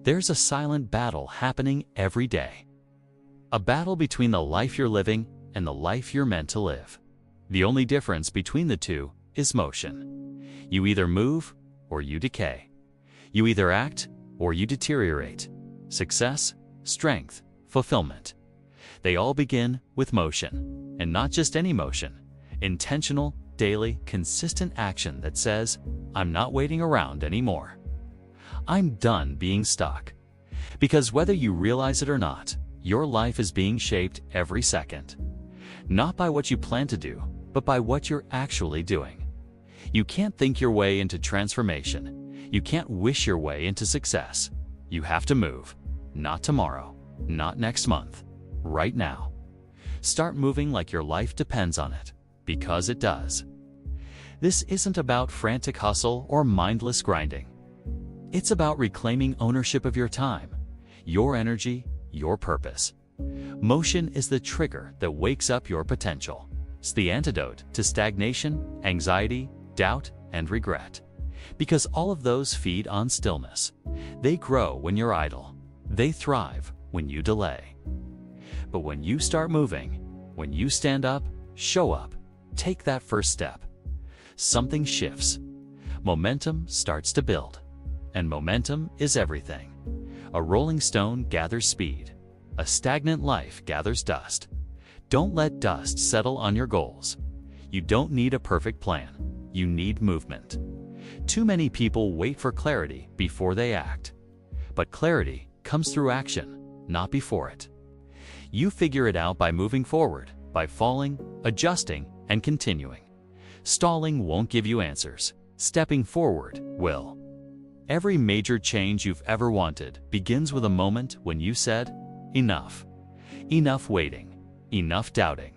There's a silent battle happening every day. A battle between the life you're living and the life you're meant to live. The only difference between the two is motion. You either move or you decay. You either act or you deteriorate. Success, strength, fulfillment. They all begin with motion, and not just any motion. Intentional, daily, consistent action that says, I'm not waiting around anymore. I'm done being stuck. Because whether you realize it or not, your life is being shaped every second. Not by what you plan to do, but by what you're actually doing. You can't think your way into transformation. You can't wish your way into success. You have to move. Not tomorrow, not next month, right now. Start moving like your life depends on it, because it does. This isn't about frantic hustle or mindless grinding. It's about reclaiming ownership of your time, your energy, your purpose. Motion is the trigger that wakes up your potential. It's the antidote to stagnation, anxiety, doubt, and regret. Because all of those feed on stillness. They grow when you're idle. They thrive when you delay. But when you start moving, when you stand up, show up, take that first step, something shifts. Momentum starts to build. And momentum is everything. A rolling stone gathers speed. A stagnant life gathers dust. Don't let dust settle on your goals. You don't need a perfect plan. You need movement. Too many people wait for clarity before they act. But clarity comes through action, not before it. You figure it out by moving forward, by falling, adjusting, and continuing. Stalling won't give you answers. Stepping forward will. Every major change you've ever wanted begins with a moment when you said, enough. Enough waiting. Enough doubting.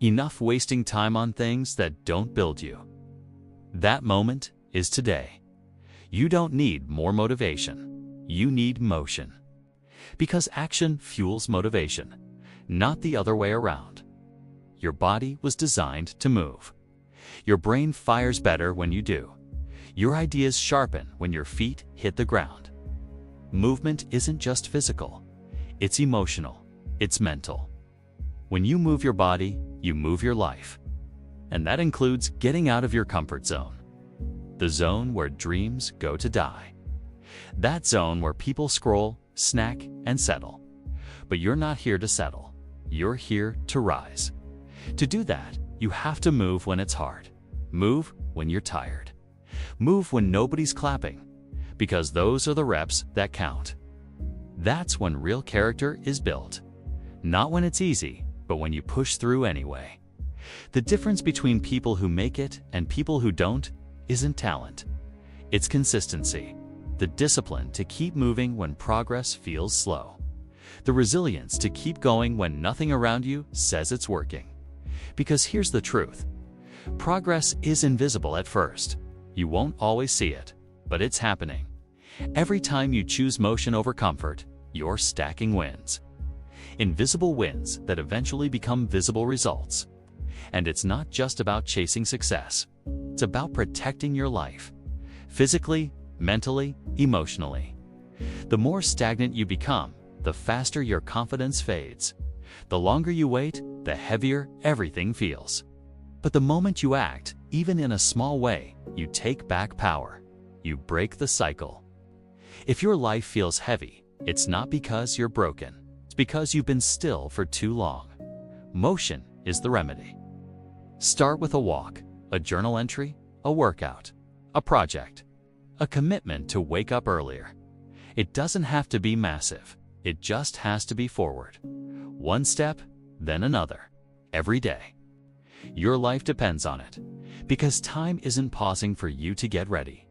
Enough wasting time on things that don't build you. That moment is today. You don't need more motivation. You need motion. Because action fuels motivation, not the other way around. Your body was designed to move. Your brain fires better when you do. Your ideas sharpen when your feet hit the ground. Movement isn't just physical. It's emotional. It's mental. When you move your body, you move your life. And that includes getting out of your comfort zone. The zone where dreams go to die. That zone where people scroll, snack, and settle. But you're not here to settle. You're here to rise. To do that, you have to move when it's hard. Move when you're tired. Move when nobody's clapping, because those are the reps that count. That's when real character is built. Not when it's easy, but when you push through anyway. The difference between people who make it and people who don't isn't talent. It's consistency. The discipline to keep moving when progress feels slow. The resilience to keep going when nothing around you says it's working. Because here's the truth. Progress is invisible at first. You won't always see it, but it's happening. Every time you choose motion over comfort, you're stacking wins. Invisible wins that eventually become visible results. And it's not just about chasing success. It's about protecting your life. Physically, mentally, emotionally. The more stagnant you become, the faster your confidence fades. The longer you wait, the heavier everything feels. But the moment you act, even in a small way, you take back power. You break the cycle. If your life feels heavy, it's not because you're broken. It's because you've been still for too long. Motion is the remedy. Start with a walk, a journal entry, a workout, a project, a commitment to wake up earlier. It doesn't have to be massive. It just has to be forward. One step, then another, every day. Your life depends on it, because time isn't pausing for you to get ready.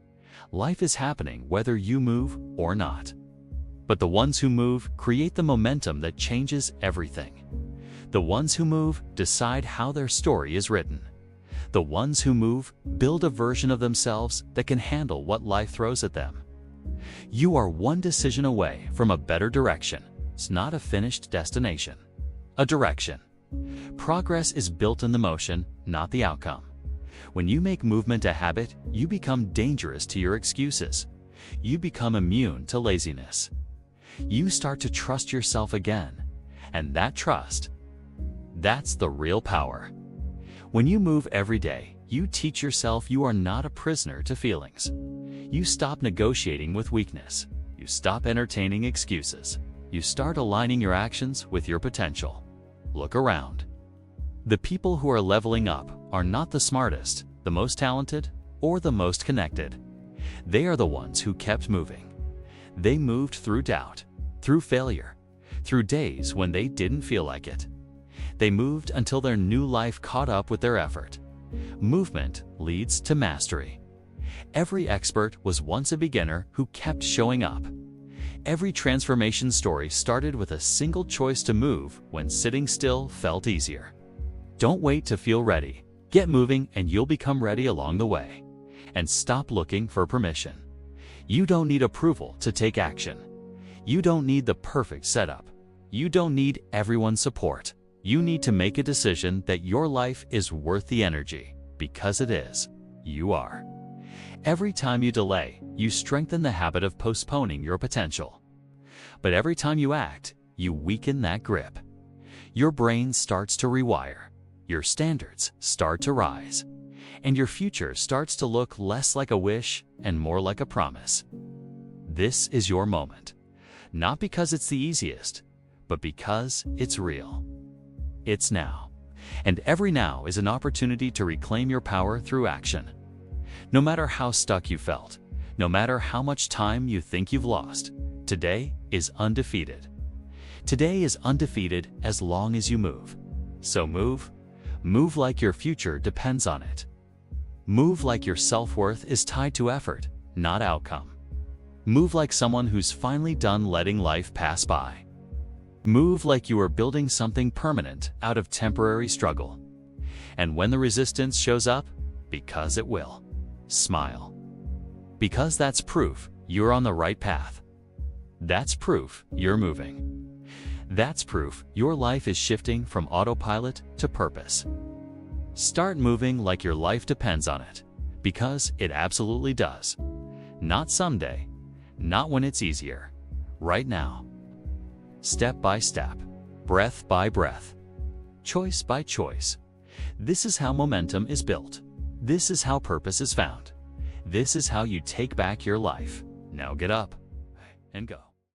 Life is happening whether you move or not. But the ones who move create the momentum that changes everything. The ones who move decide how their story is written. The ones who move build a version of themselves that can handle what life throws at them. You are one decision away from a better direction. It's not a finished destination. A direction. Progress is built in the motion, not the outcome. When you make movement a habit, you become dangerous to your excuses. You become immune to laziness. You start to trust yourself again. And that trust, that's the real power. When you move every day, you teach yourself you are not a prisoner to feelings. You stop negotiating with weakness. You stop entertaining excuses. You start aligning your actions with your potential. Look around. The people who are leveling up are not the smartest, the most talented, or the most connected. They are the ones who kept moving. They moved through doubt, through failure, through days when they didn't feel like it. They moved until their new life caught up with their effort. Movement leads to mastery. Every expert was once a beginner who kept showing up. Every transformation story started with a single choice to move when sitting still felt easier. Don't wait to feel ready. Get moving and you'll become ready along the way. And stop looking for permission. You don't need approval to take action. You don't need the perfect setup. You don't need everyone's support. You need to make a decision that your life is worth the energy, because it is. You are. Every time you delay, you strengthen the habit of postponing your potential. But every time you act, you weaken that grip. Your brain starts to rewire. Your standards start to rise. And your future starts to look less like a wish and more like a promise. This is your moment. Not because it's the easiest, but because it's real. It's now. And every now is an opportunity to reclaim your power through action. No matter how stuck you felt, no matter how much time you think you've lost, today is undefeated. Today is undefeated as long as you move. So move. Move like your future depends on it. Move like your self-worth is tied to effort, not outcome. Move like someone who's finally done letting life pass by. Move like you are building something permanent out of temporary struggle. And when the resistance shows up, because it will, smile. Because that's proof you're on the right path. That's proof you're moving. That's proof your life is shifting from autopilot to purpose. Start moving like your life depends on it, because it absolutely does. Not someday, not when it's easier, right now. Step by step, breath by breath, choice by choice. This is how momentum is built. This is how purpose is found. This is how you take back your life. Now get up and go.